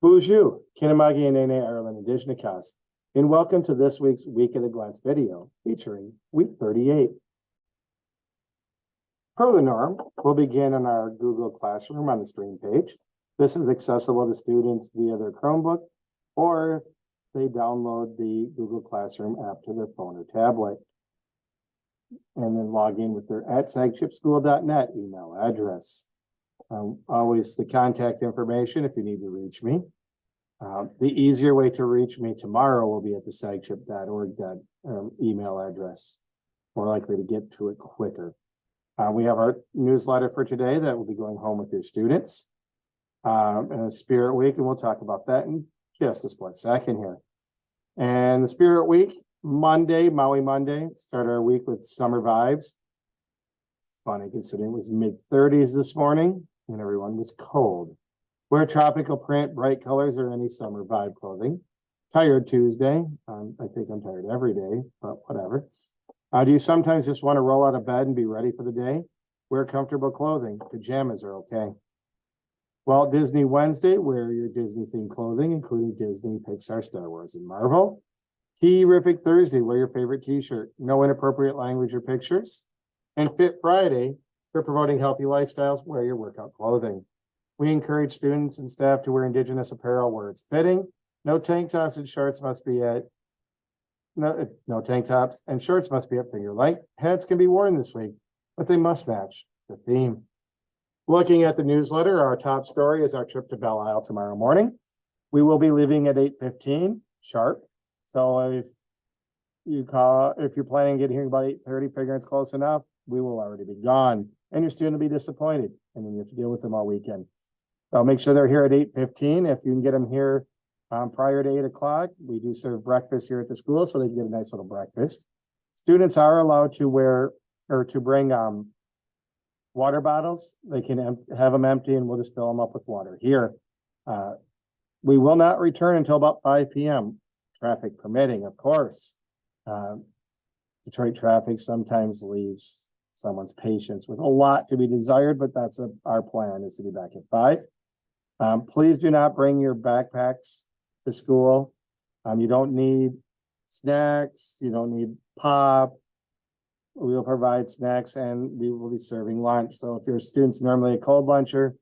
Bonjour, Kinamagi and Nene Ireland Indigenous, and welcome to this week's Week at a Glance video featuring week 38. Per the norm, we'll begin in our Google Classroom on the stream page. This is accessible to students via their Chromebook or if they download the Google Classroom app to their phone or tablet and then log in with their @sagchipschool.net email address. Always the contact information if you need to reach me. The easier way to reach me tomorrow will be at the sagchip.org email address. More likely to get to it quicker. We have our newsletter for today that will be going home with your students. And Spirit Week, and we'll talk about that in just a split second here. And the Spirit Week, Monday, Maui Monday, start our week with summer vibes. Funny considering it was mid-30s this morning and everyone was cold. Wear tropical print, bright colors, or any summer vibe clothing. Tired Tuesday. I think I'm tired every day, but whatever. Do you sometimes just want to roll out of bed and be ready for the day? Wear comfortable clothing. Pajamas are okay. Walt Disney Wednesday, wear your Disney-themed clothing, including Disney, Pixar, Star Wars, and Marvel. Tea-rific Thursday, wear your favorite t-shirt. No inappropriate language or pictures. And Fit Friday, for promoting healthy lifestyles, wear your workout clothing. We encourage students and staff to wear Indigenous apparel where it's fitting. No tank tops and shorts must be at no tank tops and shorts must be at finger length. Hats can be worn this week, but they must match the theme. Looking at the newsletter, our top story is our trip to Belle Isle tomorrow morning. We will be leaving at 8:15 sharp. So if you're planning on getting here about 8:30, figuring it's close enough, we will already be gone. And your student will be disappointed. And then you have to deal with them all weekend. I'll make sure they're here at 8:15. If you can get them here prior to 8 o'clock, we do serve breakfast here at the school, so they can get a nice little breakfast. Students are allowed to bring water bottles. They can have them empty and we'll just fill them up with water here. We will not return until about 5 p.m. Traffic permitting, of course. Detroit traffic sometimes leaves someone's patience with a lot to be desired, but that's our plan is to be back at 5. Please do not bring your backpacks to school. You don't need snacks. You don't need pop. We will provide snacks and we will be serving lunch. So if your student's normally a cold luncher,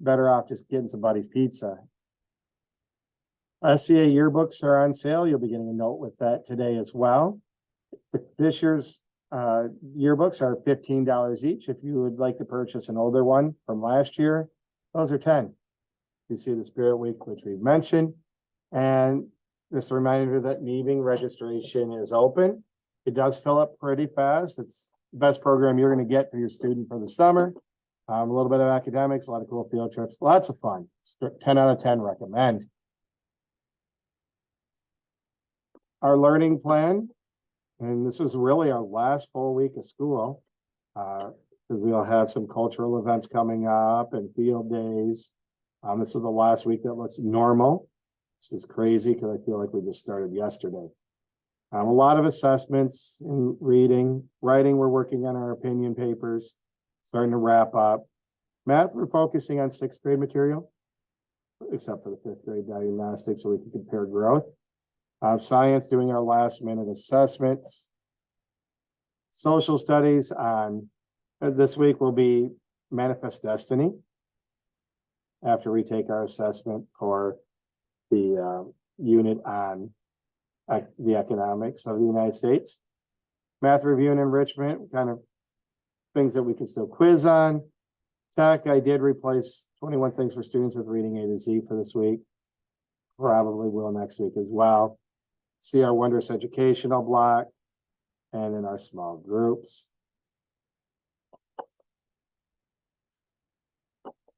better off just getting somebody's pizza. SCA yearbooks are on sale. You'll be getting a note with that today as well. This year's yearbooks are $15 each. If you would like to purchase an older one from last year, those are $10. You see the Spirit Week, which we've mentioned. And just a reminder that Neaving registration is open. It does fill up pretty fast. It's the best program you're going to get for your student for the summer. A little bit of academics, a lot of cool field trips, lots of fun. 10 out of 10 recommend. Our learning plan, and this is really our last full week of school, because we'll have some cultural events coming up and field days. This is the last week that looks normal. This is crazy because I feel like we just started yesterday. A lot of assessments in reading, writing, we're working on our opinion papers, starting to wrap up. Math, we're focusing on 6th grade material, except for the 5th grade diagnostics so we can compare growth. Science, doing our last minute assessments. Social studies on this week will be Manifest Destiny after we take our assessment for the unit on the economics of the United States. Math review and enrichment, kind of things that we can still quiz on. Tech, I did replace 21 things for students with reading A to Z for this week. Probably will next week as well. See our Wondrous Educational block and in our small groups.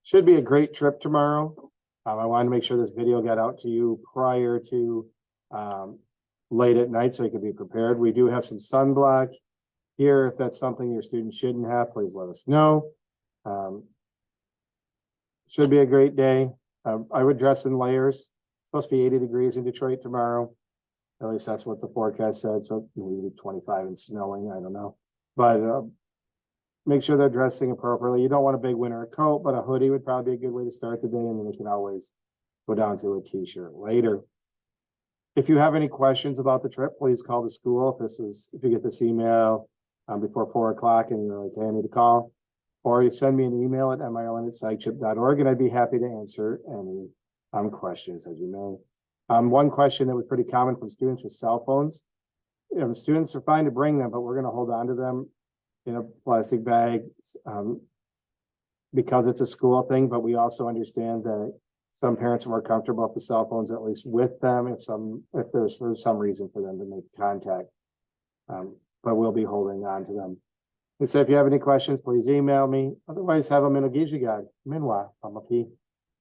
Should be a great trip tomorrow. I wanted to make sure this video got out to you prior to late at night so you can be prepared. We do have some sunblock here. If that's something your students shouldn't have, please let us know. Should be a great day. I would dress in layers. It's supposed to be 80 degrees in Detroit tomorrow. At least that's what the forecast said. So maybe 25 and snowing. I don't know. But make sure they're dressing appropriately. You don't want a big winter coat, but a hoodie would probably be a good way to start the day. And then they can always go down to a t-shirt later. If you have any questions about the trip, please call the school. If you get this email before 4 o'clock and you're like, hey, I need to call, or you send me an email at miln@psychchip.org, and I'd be happy to answer any questions as you may. One question that was pretty common from students was cell phones. The students are fine to bring them, but we're going to hold on to them in a plastic bag because it's a school thing. But we also understand that some parents are more comfortable with the cell phones, at least with them, if there's for some reason for them to make contact. But we'll be holding on to them. And so if you have any questions, please email me. Otherwise, have a minugijigad. Minwa, pamaki.